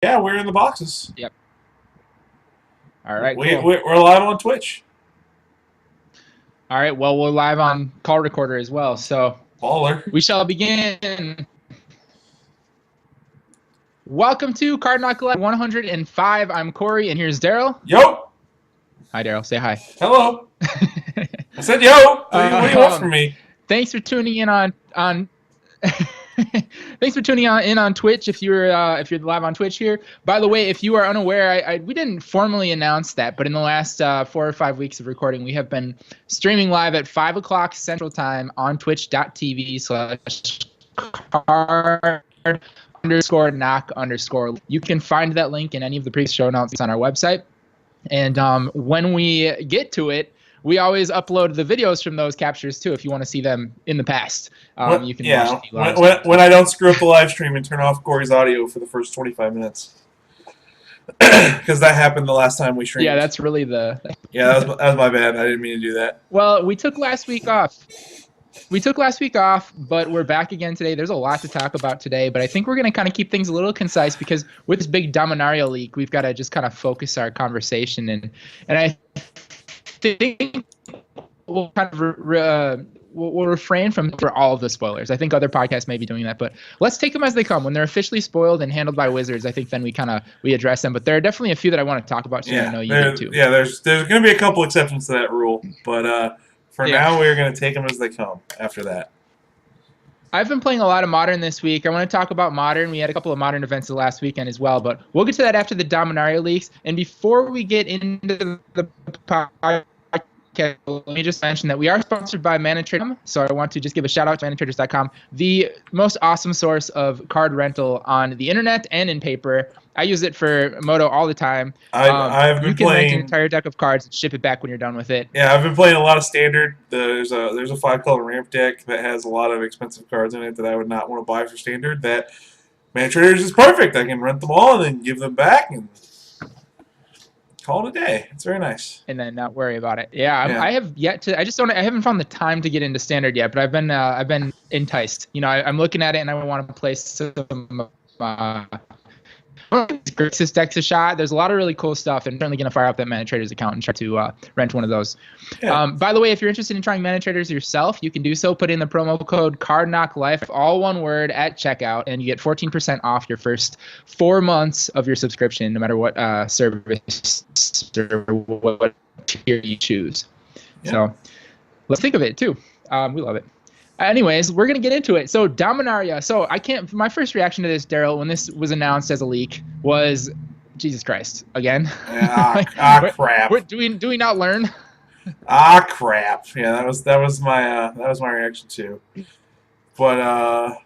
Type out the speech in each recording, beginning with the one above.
Yeah, we're in the boxes. Yep. All right, We, cool. we're live on Twitch. All right, well, we're live on call recorder as well, so Baller. we shall begin. Welcome to Card Knock Live 105. I'm Corey, and here's Daryl. Yo. Hi, Daryl. Say hi. Hello. I said yo. What do you want from me? Thanks for tuning in on Thanks for tuning in on Twitch. If you're live on Twitch here. By the way, if you are unaware, we didn't formally announce that, but in the last 4 or 5 weeks of recording, we have been streaming live at 5 o'clock Central Time on twitch.tv/card_knock_. You can find that link in any of the previous show notes on our website. And when we get to it, we always upload the videos from those captures too. If you want to see them in the past, you can watch the live. When I don't screw up the live stream and turn off Corey's audio for the first 25 minutes, because that happened the last time we streamed. Yeah, that's really the. Yeah, that was my bad. I didn't mean to do that. Well, we took last week off. But we're back again today. There's a lot to talk about today, but I think we're going to kind of keep things a little concise because with this big Dominaria leak, we've got to just kind of focus our conversation and I think we'll kind of we'll refrain from for all of the spoilers. I think other podcasts may be doing that, but let's take them as they come. When they're officially spoiled and handled by Wizards, I think then we address them. But there are definitely a few that I want to talk about. So Yeah, I know you do too. Yeah, there's going to be a couple exceptions to that rule, but for now we're going to take them as they come. After that. I've been playing a lot of Modern this week. I want to talk about Modern. We had a couple of Modern events the last weekend as well, but we'll get to that after the Dominaria leaks. And before we get into the podcast, let me just mention that we are sponsored by ManaTrader. So I want to just give a shout out to ManaTraders.com, the most awesome source of card rental on the internet and in paper. I use it for Moto all the time. I've been you can playing rent an entire deck of cards and ship it back when you're done with it. Yeah, I've been playing a lot of Standard. There's a 5-color ramp deck that has a lot of expensive cards in it that I would not want to buy for Standard. That ManaTraders is perfect. I can rent them all and then give them back and call it a day. It's very nice. And then not worry about it. Yeah. I have yet to. I haven't found the time to get into Standard yet, but I've been enticed. You know, I'm looking at it and I want to play some. Grixis decks a shot. There's a lot of really cool stuff, and I'm certainly going to fire up that ManaTraders account and try to rent one of those. Yeah. By the way, if you're interested in trying ManaTraders yourself, you can do so. Put in the promo code CardKnockLife, all one word, at checkout, and you get 14% off your first 4 months of your subscription, no matter what service or what tier you choose. Yeah. So let's think of it, too. We love it. Anyways, we're going to get into it. So Dominaria. So my first reaction to this, Daryl, when this was announced as a leak was, Jesus Christ, again. Crap. Do we not learn? Crap. Yeah, that was my reaction too. But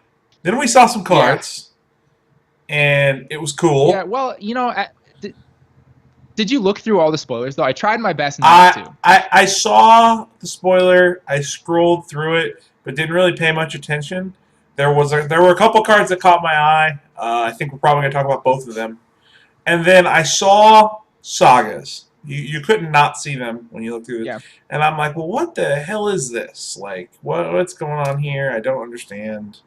then we saw some cards, and it was cool. Yeah. Well, you know, did you look through all the spoilers though? I tried my best not to. I saw the spoiler. I scrolled through it, but didn't really pay much attention. There were a couple cards that caught my eye. I think we're probably going to talk about both of them. And then I saw sagas. You couldn't not see them when you look through it. Yeah. And I'm like, well, what the hell is this? Like, what's going on here? I don't understand.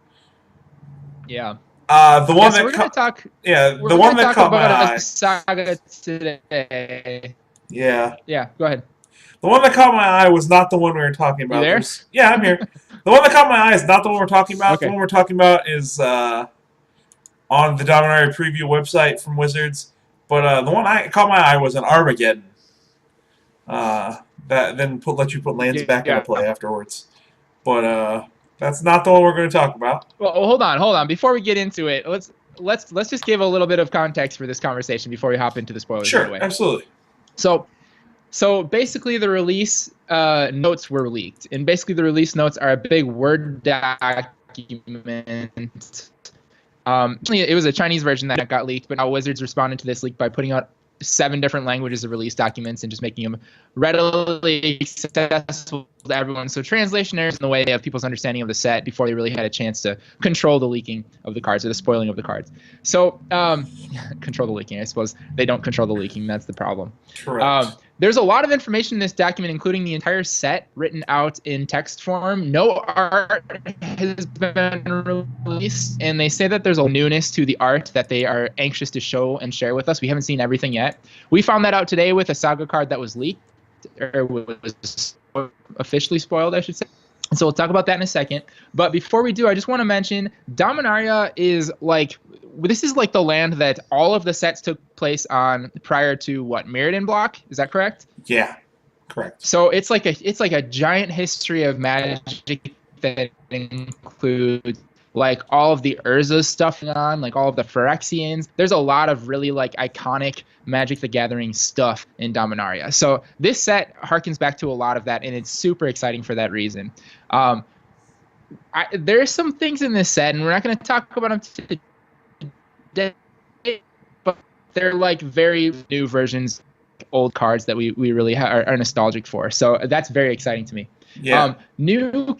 Yeah. The one that we're going to talk. Yeah, the one that caught my eye. Saga today. Yeah. Yeah. Go ahead. The one that caught my eye was not the one we were talking about. You there? Yeah, I'm here. The one that caught my eye is not the one we're talking about. Okay. The one we're talking about is on the Dominaria preview website from Wizards. But the one that caught my eye was an Armageddon. That then let you put lands back into play afterwards. But that's not the one we're going to talk about. Well, hold on. Before we get into it, let's just give a little bit of context for this conversation before we hop into the spoilers. Sure, right away. Absolutely. So basically the release notes were leaked. And basically the release notes are a big Word document. It was a Chinese version that got leaked, but now Wizards responded to this leak by putting out 7 different languages of release documents and just making them readily accessible to everyone. So translation errors in the way of people's understanding of the set before they really had a chance to control the leaking of the cards or the spoiling of the cards. So control the leaking, I suppose. They don't control the leaking. That's the problem. Correct. There's a lot of information in this document, including the entire set written out in text form. No art has been released, and they say that there's a newness to the art that they are anxious to show and share with us. We haven't seen everything yet. We found that out today with a Saga card that was leaked, or was officially spoiled, I should say. So we'll talk about that in a second. But before we do, I just want to mention Dominaria is like, this is like the land that all of the sets took place on prior to what, Mirrodin block? Is that correct? Yeah, correct. So it's like a giant history of Magic that includes like all of the Urza stuff on, like all of the Phyrexians. There's a lot of really like iconic Magic the Gathering stuff in Dominaria. So this set harkens back to a lot of that, and it's super exciting for that reason. There's some things in this set, and we're not going to talk about them today, but they're like very new versions, old cards that we really are nostalgic for. So that's very exciting to me. Yeah. New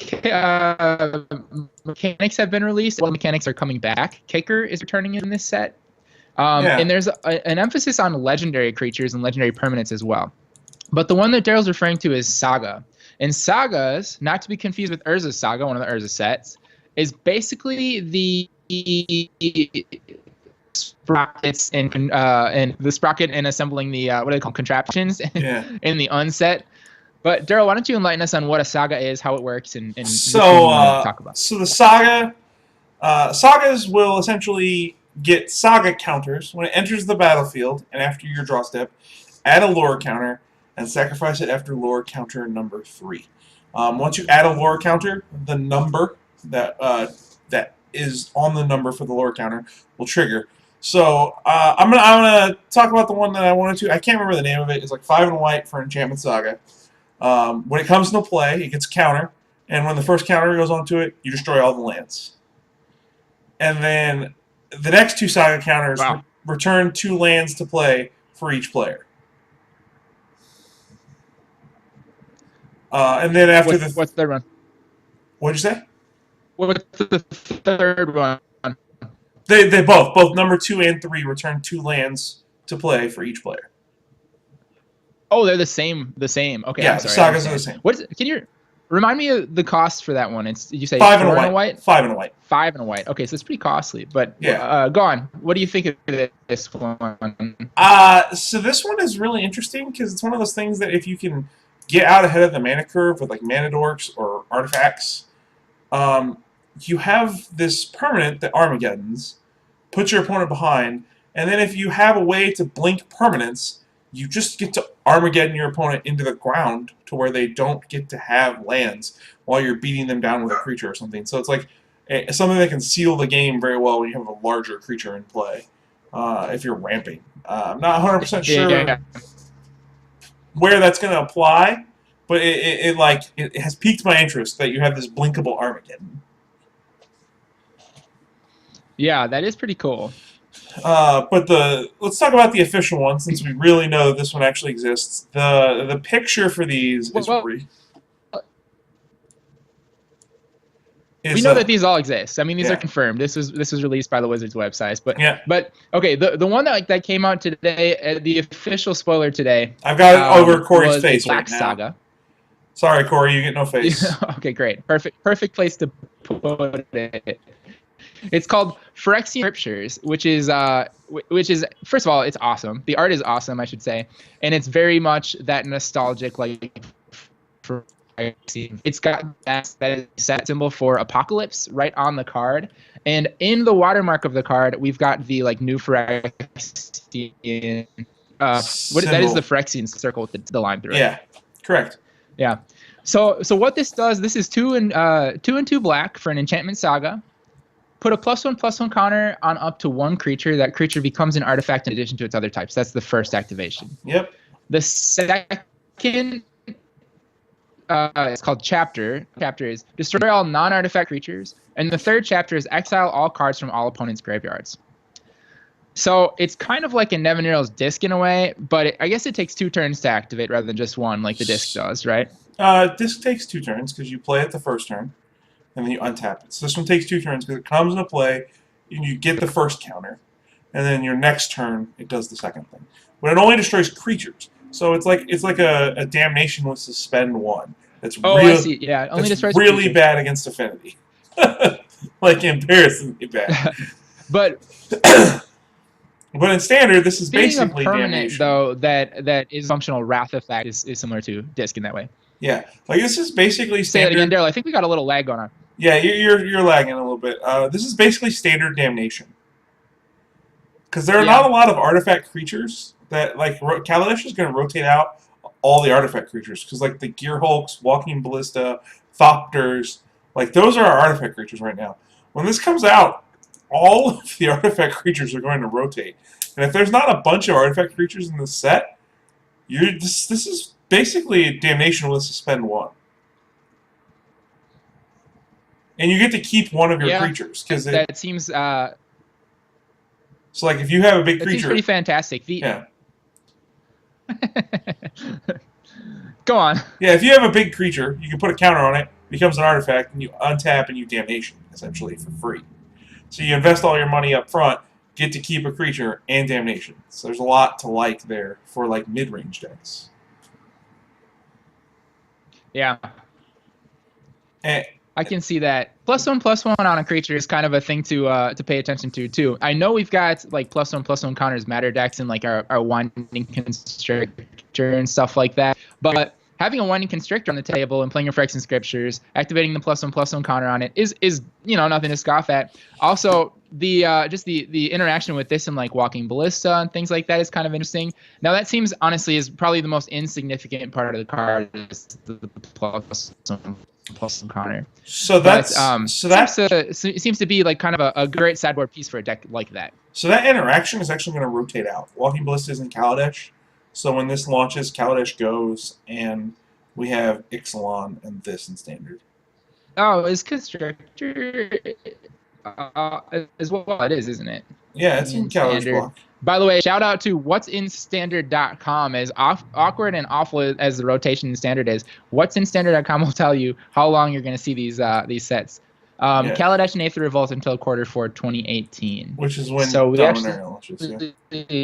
mechanics have been released. Well, mechanics are coming back. Kicker is returning in this set. And there's an emphasis on legendary creatures and legendary permanents as well. But the one that Daryl's referring to is Saga. And Sagas, not to be confused with Urza's Saga, one of the Urza sets, is basically the sprockets and the sprocket and assembling the what do they call contraptions in the unset. But Daryl, why don't you enlighten us on what a Saga is, how it works, and talk about? So the Saga, Sagas will essentially get Saga counters when it enters the battlefield and after your draw step, add a lore counter, and sacrifice it after lore counter number 3. Once you add a lore counter, the number that is on the number for the lore counter will trigger. So I'm gonna talk about the one that I wanted to. I can't remember the name of it. It's like 5 and white for Enchantment Saga. When it comes into play, it gets a counter, and when the first counter goes onto it, you destroy all the lands. And then the next 2 Saga counters return 2 lands to play for each player. And then after what's the third one? What'd you say? What's the third one? They both number 2 and 3 return 2 lands to play for each player. Oh, they're the same. Okay, yeah, I'm sorry. Sagas are the same. Can you remind me of the cost for that one? Did you say 5 and a white? white? 5 and a white. 5 and a white. Okay, so it's pretty costly. But yeah, go on. What do you think of this one? So this one is really interesting because it's one of those things that if you can get out ahead of the mana curve with like mana dorks or artifacts, you have this permanent that Armageddons, put your opponent behind, and then if you have a way to blink permanents, you just get to Armageddon your opponent into the ground to where they don't get to have lands while you're beating them down with a creature or something. So it's like something that can seal the game very well when you have a larger creature in play if you're ramping. I'm not 100% sure where that's going to apply, but it has piqued my interest that you have this blinkable Armageddon. Yeah, that is pretty cool. But let's talk about the official one since we really know this one actually exists. The picture for these is we know that these all exist. I mean, these are confirmed. This was released by the Wizards websites. But okay, the one that came out today, the official spoiler today. I've got it over Corey's face Black right now. Saga. Sorry, Corey, you get no face. Okay, great, perfect place to put it. It's called Phyrexian Scriptures, which is first of all, it's awesome. The art is awesome, I should say, and it's very much that nostalgic like. It's got that set symbol for Apocalypse right on the card, and in the watermark of the card, we've got the like new Phyrexian. That is the Phyrexian circle with the line through it. Yeah, correct. Yeah. So what this does, this is 2 and 2 black for an Enchantment Saga. Put a +1/+1 counter on up to 1 creature. That creature becomes an artifact in addition to its other types. That's the first activation. Yep. The second, it's called Chapter. Chapter is destroy all non-artifact creatures. And the third chapter is exile all cards from all opponents' graveyards. So it's kind of like a Nevinyrral's Disc in a way, but I guess it takes 2 turns to activate rather than just 1 like the Disc does, right? Disc takes 2 turns because you play it the first turn. And then you untap it. So this one takes 2 turns because it comes into play, and you get the first counter. And then your next turn, it does the second thing. But it only destroys creatures. So it's like a damnation with suspend 1. That's Oh, I see. Yeah, only that's destroys really creatures. bad against affinity. Like embarrassingly bad. But But in standard, this is being a basically permanent damnation. though that is functional wrath effect is similar to disc in that way. Yeah, like this is basically Say that again, standard. Daryl. I think we got a little lag going on. Yeah, you're lagging a little bit. This is basically standard damnation because there are not Yeah. a lot of artifact creatures that like Kaladesh is going to rotate out all the artifact creatures because like the Gear Hulks, Walking Ballista, Thopters, like those are our artifact creatures right now. When this comes out, all of the artifact creatures are going to rotate, and if there's not a bunch of artifact creatures in this set, this is basically a damnation with suspend 1. And you get to keep one of your creatures because that seems. So like if you have a big creature, seems pretty fantastic. Yeah. Go on. Yeah, if you have a big creature, you can put a counter on it, becomes an artifact, and you untap and you damnation essentially for free. So you invest all your money up front, get to keep a creature and damnation. So there's a lot to like there for like mid-range decks. Yeah. And I can see that. +1/+1 on a creature is kind of a thing to pay attention to too. I know we've got like +1/+1 counters matter decks and like our Winding Constrictor and stuff like that. But having a Winding Constrictor on the table and playing your Phyrexian Scriptures, activating the +1/+1 counter on it is nothing to scoff at. Also, the just the interaction with this and like Walking Ballista and things like that is kind of interesting. Now that seems honestly is probably the most insignificant part of the card is the +1/+1 counter. So it seems to be like kind of a great sideboard piece for a deck like that. So that interaction is actually going to rotate out. Walking Ballista is in Kaladesh, so when this launches, Kaladesh goes, and we have Ixalan and this in standard. Oh, is Constrictor as well? It is, isn't it? Yeah, it's in Kaladesh block. By the way, shout out to what'sinstandard.com. As awkward and awful as the rotation in standard is, what'sinstandard.com will tell you how long you're going to see these sets. Kaladesh and Aether Revolt until Q4 2018. Which is when Dominaria launches, yeah.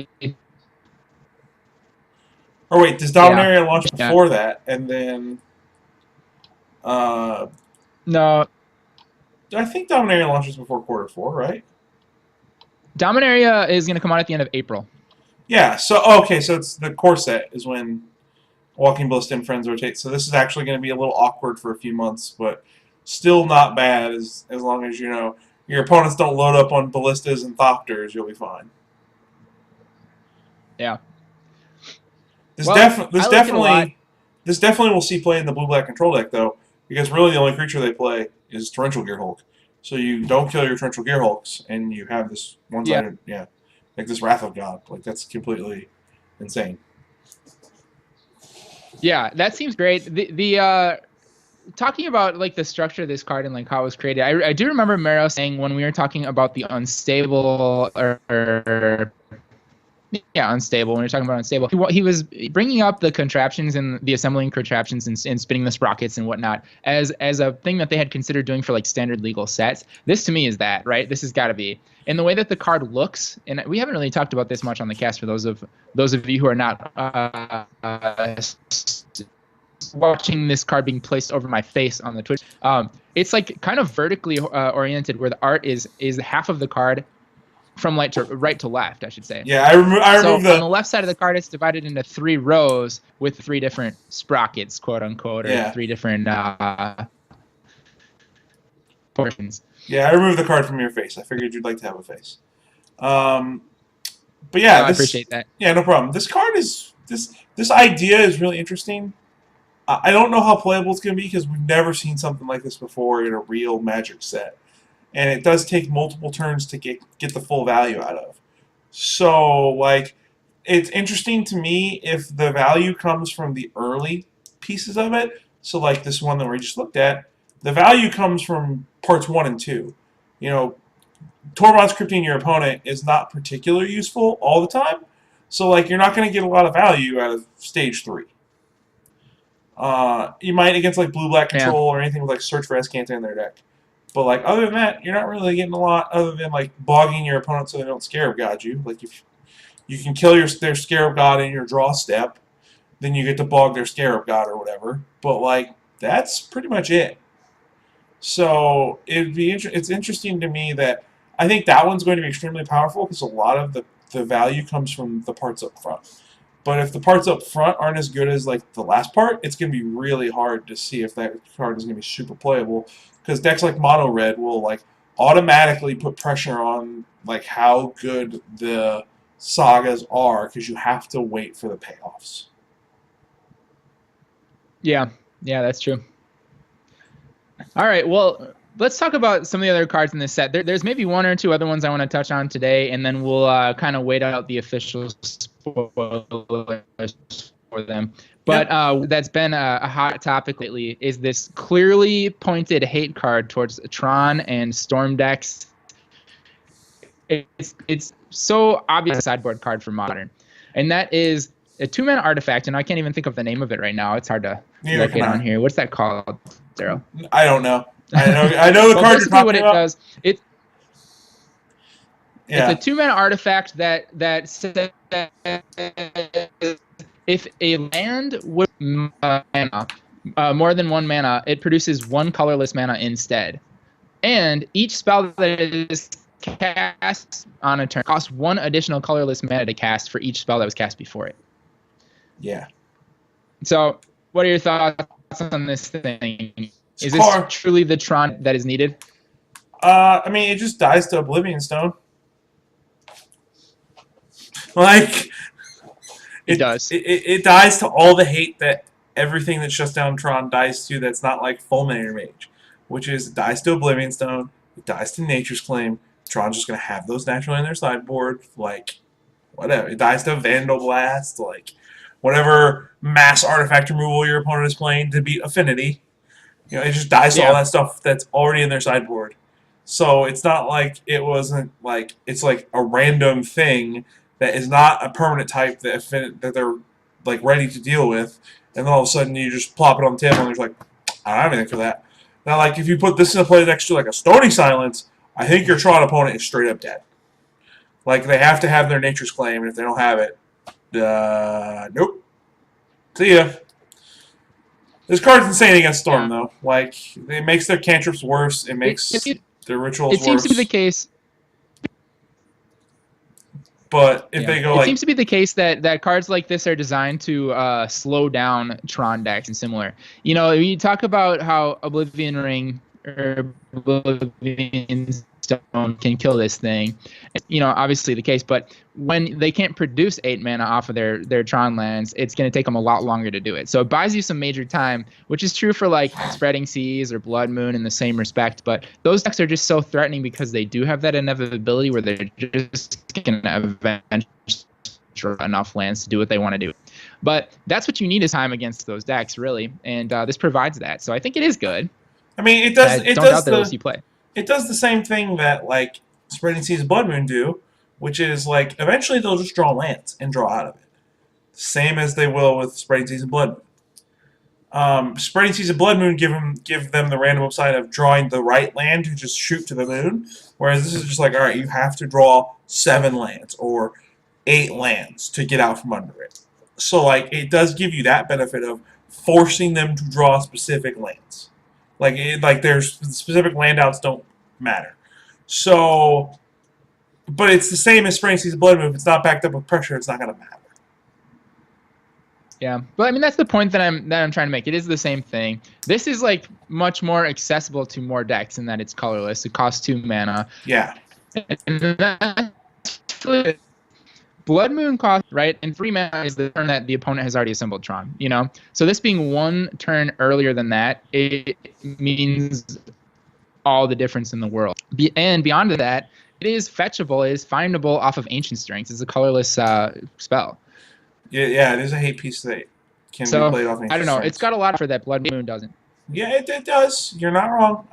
Or wait, does Dominaria launch before that? And then... no. I think Dominaria launches before Q4, right? Dominaria is going to come out at the end of April. Yeah, so it's the core set is when Walking Ballista and Friends rotate. So this is actually going to be a little awkward for a few months, but still not bad as long as your opponents don't load up on Ballistas and Thopters, you'll be fine. Yeah. This definitely will see play in the blue-black control deck though, because really the only creature they play is Torrential Gear Hulk. So you don't kill your Torrential Gear Hulks, and you have this one-sided, like this Wrath of God. Like, that's completely insane. Yeah, that seems great. The talking about like the structure of this card and like how it was created, I do remember Mero saying when we were talking about the unstable unstable. When we were talking about unstable, he was bringing up the contraptions and the assembling contraptions and spinning the sprockets and whatnot as a thing that they had considered doing for like standard legal sets. This to me is that, right? This has got to be. And the way that the card looks, and we haven't really talked about this much on the cast for those of you who are not watching this card being placed over my face on the Twitch. It's like kind of vertically oriented, where the art is half of the card from right to left, I should say. Yeah, I remove on the left side of the card, it's divided into 3 rows with 3 different sprockets, quote unquote, or 3 different portions. Yeah, I removed the card from your face. I figured you'd like to have a face. But yeah, I appreciate that. Yeah, no problem. This card is this idea is really interesting. I don't know how playable it's going to be because we've never seen something like this before in a real Magic set. And it does take multiple turns to get the full value out of. So, like, it's interesting to me if the value comes from the early pieces of it. So, like this one that we just looked at, the value comes from parts 1 and 2. You know, Tormod's crypting your opponent is not particularly useful all the time. So, like, you're not going to get a lot of value out of stage 3. You might against, like, blue-black control or anything with, like, Search for Escanta in their deck. But, like, other than that, you're not really getting a lot other than, like, bogging your opponent so they don't Scarab God you. Like, if you can kill their Scarab God in your draw step, then you get to bog their Scarab God or whatever. But like that's pretty much it. So it's interesting to me that I think that one's going to be extremely powerful because a lot of the value comes from the parts up front. But if the parts up front aren't as good as like the last part, it's going to be really hard to see if that card is going to be super playable. Because decks like Mono Red will like automatically put pressure on like how good the sagas are because you have to wait for the payoffs. Yeah, that's true. All right, well, let's talk about some of the other cards in this set. There's maybe one or two other ones I want to touch on today, and then we'll kind of wait out the official spoilers for them. But that's been a hot topic lately is this clearly pointed hate card towards Tron and Storm decks. It's so obvious a sideboard card for Modern, and that is a 2-mana artifact, and I can't even think of the name of it right now. It's hard to locate on here. What's that called, Daryl? I don't know. I know the card you're talking what it about. does. It's a 2-mana artifact that says if a land with mana, more than 1 mana, it produces 1 colorless mana instead. And each spell that is cast on a turn costs 1 additional colorless mana to cast for each spell that was cast before it. Yeah. So, what are your thoughts on this thing? Is this truly the Tron that is needed? I mean, it just dies to Oblivion Stone. Like, it does. It dies to all the hate that everything that shuts down Tron dies to that's not like Fulminator Mage, which is it dies to Oblivion Stone, it dies to Nature's Claim. Tron's just going to have those naturally in their sideboard. Like, whatever. It dies to Vandal Blast, like, whatever mass artifact removal your opponent is playing to beat Affinity. You know, it just dies to all that stuff that's already in their sideboard. So it's not like it wasn't like it's like a random thing that is not a permanent type that they're like ready to deal with, and then all of a sudden you just plop it on the table and you're like, I don't have anything for that. Now, like if you put this in a play next to like a Stony Silence, I think your Tron opponent is straight up dead. Like they have to have their Nature's Claim, and if they don't have it, nope. See ya. This card's insane against Storm, though. Like, it makes their cantrips worse. It makes their rituals worse. It seems to be the case. But if they go it seems to be the case that cards like this are designed to slow down Tron decks and similar. You know, you talk about how Oblivion Ring or Oblivion Stone can kill this thing. You know, obviously the case, but when they can't produce 8 mana off of their Tron lands, it's going to take them a lot longer to do it. So it buys you some major time, which is true for like Spreading Seas or Blood Moon in the same respect. But those decks are just so threatening because they do have that inevitability where they're just going to eventually draw enough lands to do what they want to do. But that's what you need is time against those decks, really. And this provides that. So I think it is good. I mean, it does. It don't does doubt that you play. It does the same thing that like Spreading Seas and Blood Moon do, which is like eventually they'll just draw lands and draw out of it. Same as they will with Spreading Seas and Blood Moon. Spreading Seas and Blood Moon give them the random upside of drawing the right land to just shoot to the moon, whereas this is just like, all right, you have to draw 7 lands or 8 lands to get out from under it. So like it does give you that benefit of forcing them to draw specific lands. Like there's specific land outs don't matter. So, but it's the same as Spreading Seas and Blood Moon. If it's not backed up with pressure, it's not going to matter. Yeah, but I mean that's the point that I'm trying to make. It is the same thing. This is like much more accessible to more decks in that it's colorless. It costs 2 mana. Yeah. And Blood Moon costs, right, and 3 mana is the turn that the opponent has already assembled Tron, you know? So this being 1 turn earlier than that, it means all the difference in the world. And beyond that, it is fetchable, it is findable off of Ancient Strength. It's a colorless spell. Yeah, it is a hate piece that can be played off Ancient I don't know, Strength. It's got a lot for that Blood Moon doesn't. Yeah, it does. You're not wrong.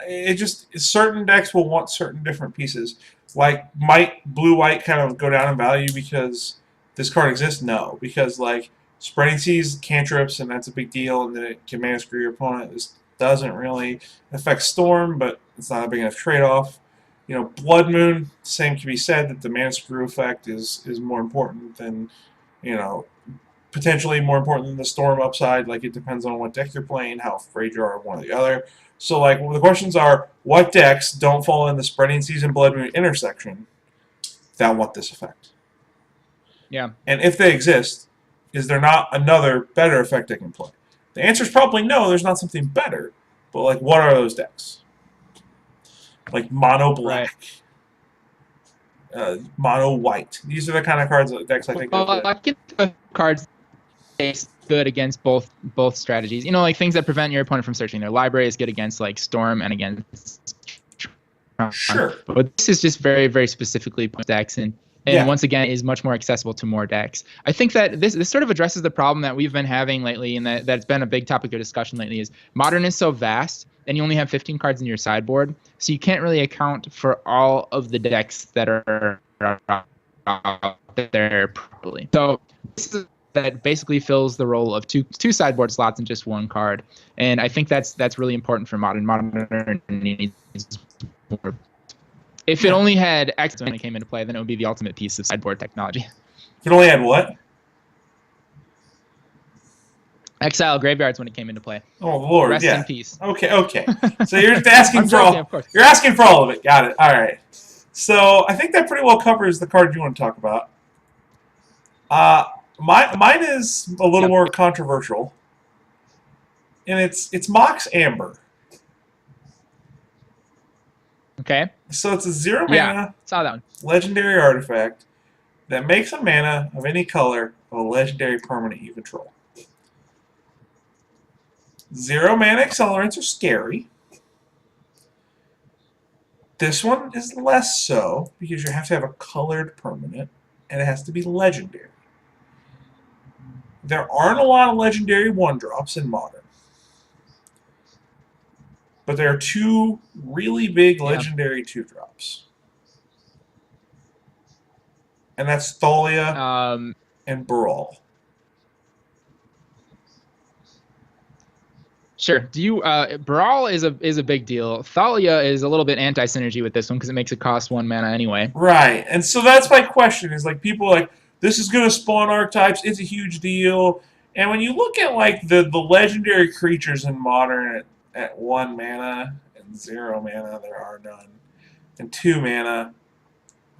It just certain decks will want certain different pieces. Like, might blue-white kind of go down in value because this card exists? No. Because, like, Spreading Seas, cantrips, and that's a big deal, and then it can mana screw your opponent. This doesn't really affect Storm, but it's not a big enough trade-off. You know, Blood Moon, same can be said that the mana screw effect is more important than, you know, potentially more important than the storm upside. Like, it depends on what deck you're playing, how afraid you are of one or the other. So, like, the questions are, what decks don't fall in the Spreading Season Blood Moon intersection that want this effect? Yeah. And if they exist, is there not another better effect they can play? The answer is probably no, there's not something better. But, like, what are those decks? Like, mono black. Mono white. These are the kind of decks I think. Well, I get the cards is good against both strategies. You know, like things that prevent your opponent from searching. Their library is good against like Storm and against. Sure. But this is just very, very specifically decks, and once again is much more accessible to more decks. I think that this sort of addresses the problem that we've been having lately, and that's been a big topic of discussion lately. Is Modern is so vast, and you only have 15 cards in your sideboard, so you can't really account for all of the decks that are there properly. So this is that basically fills the role of two sideboard slots in just one card, and I think that's really important for Modern. Modern needs more. If it only had X when it came into play, then it would be the ultimate piece of sideboard technology. If it only had what? Exile graveyards when it came into play. Oh Lord, Rest in peace. Okay. So you're asking for all. You're asking for all of it. Got it. All right. So I think that pretty well covers the card you want to talk about. Mine is a little more controversial, and it's Mox Amber. Okay. So it's a 0 mana saw that one. legendary artifact that makes a mana of any color of a legendary permanent you control. 0 mana accelerants are scary. This one is less so because you have to have a colored permanent and it has to be legendary. There aren't a lot of legendary 1-drops in Modern. But there are 2 really big legendary 2-drops. And that's Thalia and Brawl. Sure. Do you Brawl is a big deal. Thalia is a little bit anti-synergy with this one because it makes it cost 1 mana anyway. Right. And so that's my question is like people are like, this is gonna spawn archetypes, it's a huge deal. And when you look at like the legendary creatures in Modern at 1 mana and 0 mana, there are none, and 2 mana,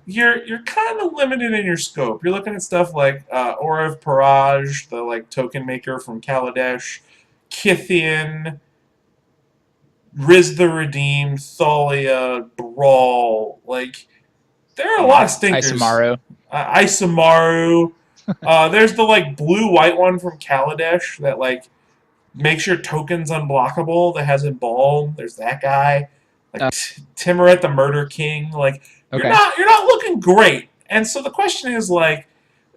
you're kind of limited in your scope. You're looking at stuff like Aura of Parage, the like token maker from Kaladesh, Kithian, Riz the Redeemed, Thalia, Brawl. Like, there are a lot of stinkers. Isamaru. There's the like blue-white one from Kaladesh that like makes your tokens unblockable. That has Embalm. There's that guy. Like Timuret the Murder King. Like you're not looking great. And so the question is like,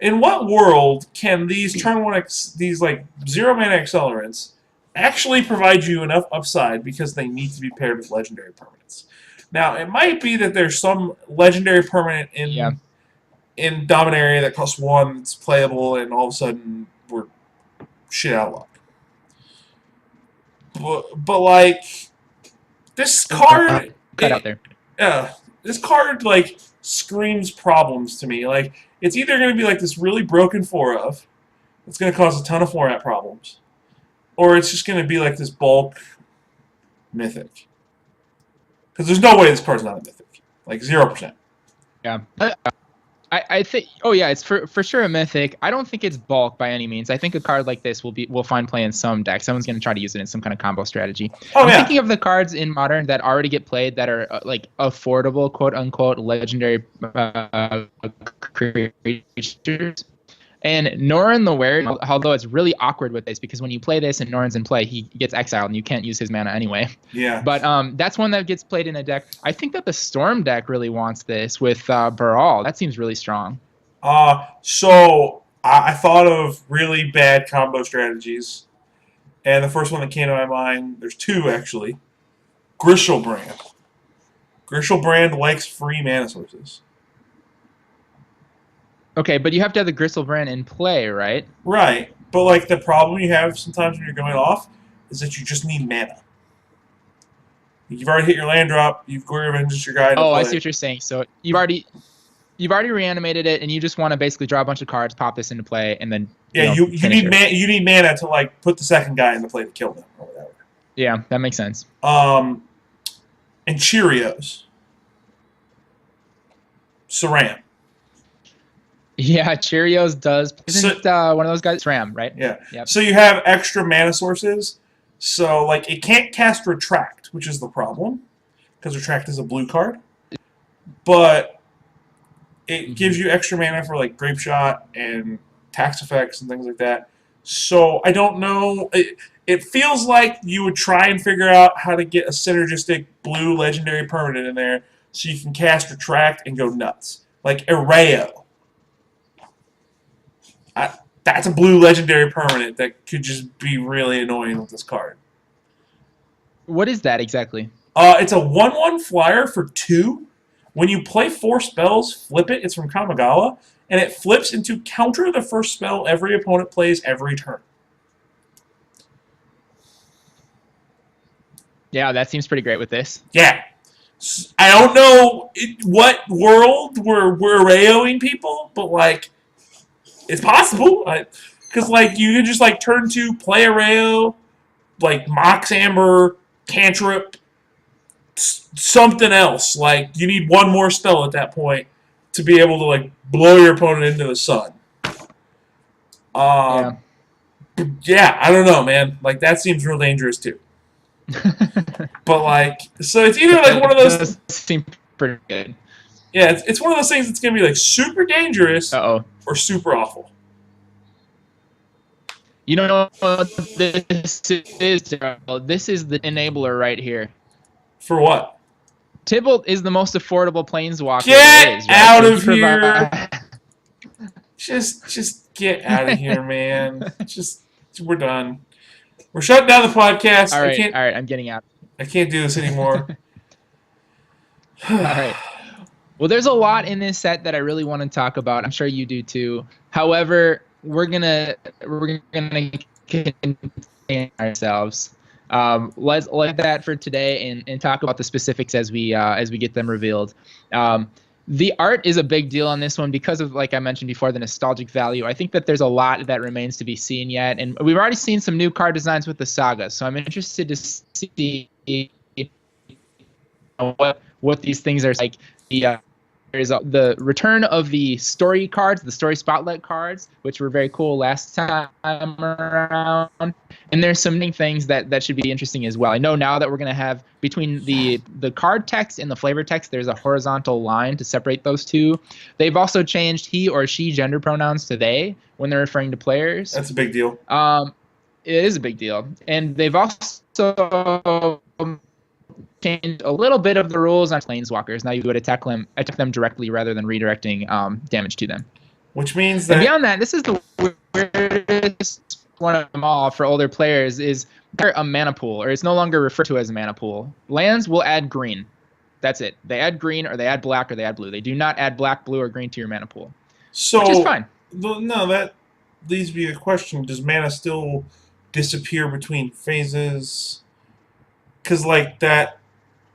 in what world can these turn 1 these like 0 mana accelerants actually provide you enough upside because they need to be paired with legendary permanents? Now it might be that there's some legendary permanent in Dominaria that costs 1, it's playable, and all of a sudden we're shit out of luck. But like this card, out there. This card like screams problems to me. Like it's either going to be like this really broken 4-of, it's going to cause a ton of format problems, or it's just going to be like this bulk mythic. Because there's no way this card's not a mythic, like 0%. Yeah. I think it's for sure a mythic. I don't think it's bulk by any means. I think a card like this will find play in some deck. Someone's going to try to use it in some kind of combo strategy. I'm thinking of the cards in Modern that already get played that are like affordable, quote unquote, legendary creatures. And Norin the Weird, although it's really awkward with this because when you play this and Norin's in play, he gets exiled and you can't use his mana anyway. Yeah. But that's one that gets played in a deck. I think that the Storm deck really wants this with Baral. That seems really strong. So I thought of really bad combo strategies. And the first one that came to my mind, there's 2 actually. Grishelbrand. Grishelbrand likes free mana sources. Okay, but you have to have the Grishelbrand in play, right? Right. But like the problem you have sometimes when you're going off is that you just need mana. You've already hit your land drop, you've Glory of Vengeance your guy to play. I see what you're saying. So you've already you've already reanimated it, and you just want to basically draw a bunch of cards, pop this into play, and then you need mana to like put the second guy into play to kill them or whatever. Yeah, that makes sense. And Cheerios, Saram. Yeah, Cheerios does. Isn't one of those guys? Ram, right? Yeah. Yep. So you have extra mana sources. So like it can't cast Retract, which is the problem, because Retract is a blue card. But it gives you extra mana for like Grape Shot and tax effects and things like that. So I don't know. It feels like you would try and figure out how to get a synergistic blue legendary permanent in there so you can cast Retract and go nuts. Like Arreo. That's a blue legendary permanent that could just be really annoying with this card. What is that exactly? It's a 1/1 flyer for 2. When you play 4 spells, flip it. It's from Kamigawa. And it flips into counter the first spell every opponent plays every turn. Yeah, that seems pretty great with this. Yeah. I don't know what world we're Rayoing people, but, like, it's possible. Because, like, you can just, like, turn 2, play a Rayo, like, Mox Amber, Cantrip, something else. Like, you need one more spell at that point to be able to, like, blow your opponent into the sun. Yeah, I don't know, man. Like, that seems real dangerous, too. But, like, so it's either, like, one of those... seem pretty good. Yeah, it's one of those things that's going to be, like, super dangerous or super awful. You know what this is, Daryl? This is the enabler right here. For what? Tibalt is the most affordable planeswalker there is, right? Out of here! Just get out of here, man. We're done. We're shutting down the podcast. All right, I'm getting out. I can't do this anymore. All right. Well, there's a lot in this set that I really want to talk about. I'm sure you do too. However, we're gonna contain ourselves. Let's let that for today and talk about the specifics as we get them revealed. The art is a big deal on this one because of, like I mentioned before, the nostalgic value. I think that there's a lot that remains to be seen yet, and we've already seen some new card designs with the saga. So I'm interested to see what these things are like. There's the return of the story cards, the story spotlight cards, which were very cool last time around. And there's some new things that should be interesting as well. I know now that we're going to have between the card text and the flavor text, there's a horizontal line to separate those two. They've also changed he or she gender pronouns to they when they're referring to players. That's a big deal. It is a big deal. And they've also changed a little bit of the rules on planeswalkers. Now you would attack them directly rather than redirecting damage to them. Which means that... And beyond that, this is the weirdest one of them all for older players, is they're a mana pool, or it's no longer referred to as a mana pool. Lands will add green. That's it. They add green, or they add black, or they add blue. They do not add black, blue, or green to your mana pool. So, which is fine. No, that leaves me a question. Does mana still disappear between phases? Because, like, that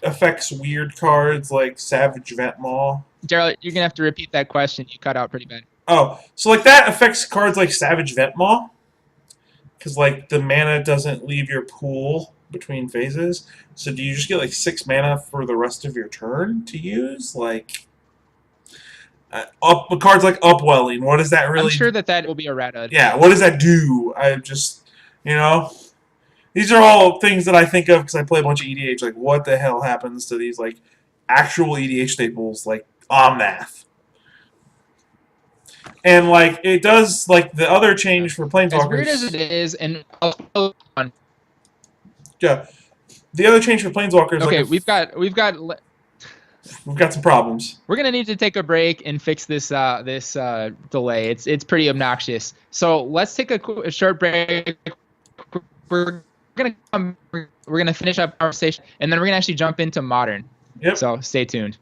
affects weird cards like Savage Ventmaw. Daryl, you're going to have to repeat that question. You cut out pretty bad. Oh, so, like, that affects cards like Savage Ventmaw? Because, like, the mana doesn't leave your pool between phases. So do you just get, like, 6 mana for the rest of your turn to use? Like, cards like Upwelling, what does that really... I'm sure that will be errata. Yeah, what does that do? I just, you know... These are all things that I think of because I play a bunch of EDH. Like, what the hell happens to these, like, actual EDH staples, like Omnath? And, like, it does, like, the other change for Planeswalkers... As weird as it is, and... Yeah. The other change for Planeswalkers... Okay, like we've got some problems. We're going to need to take a break and fix this delay. It's pretty obnoxious. So let's take a short break. We're gonna finish up our conversation, and then we're gonna actually jump into Modern. Yep. So stay tuned.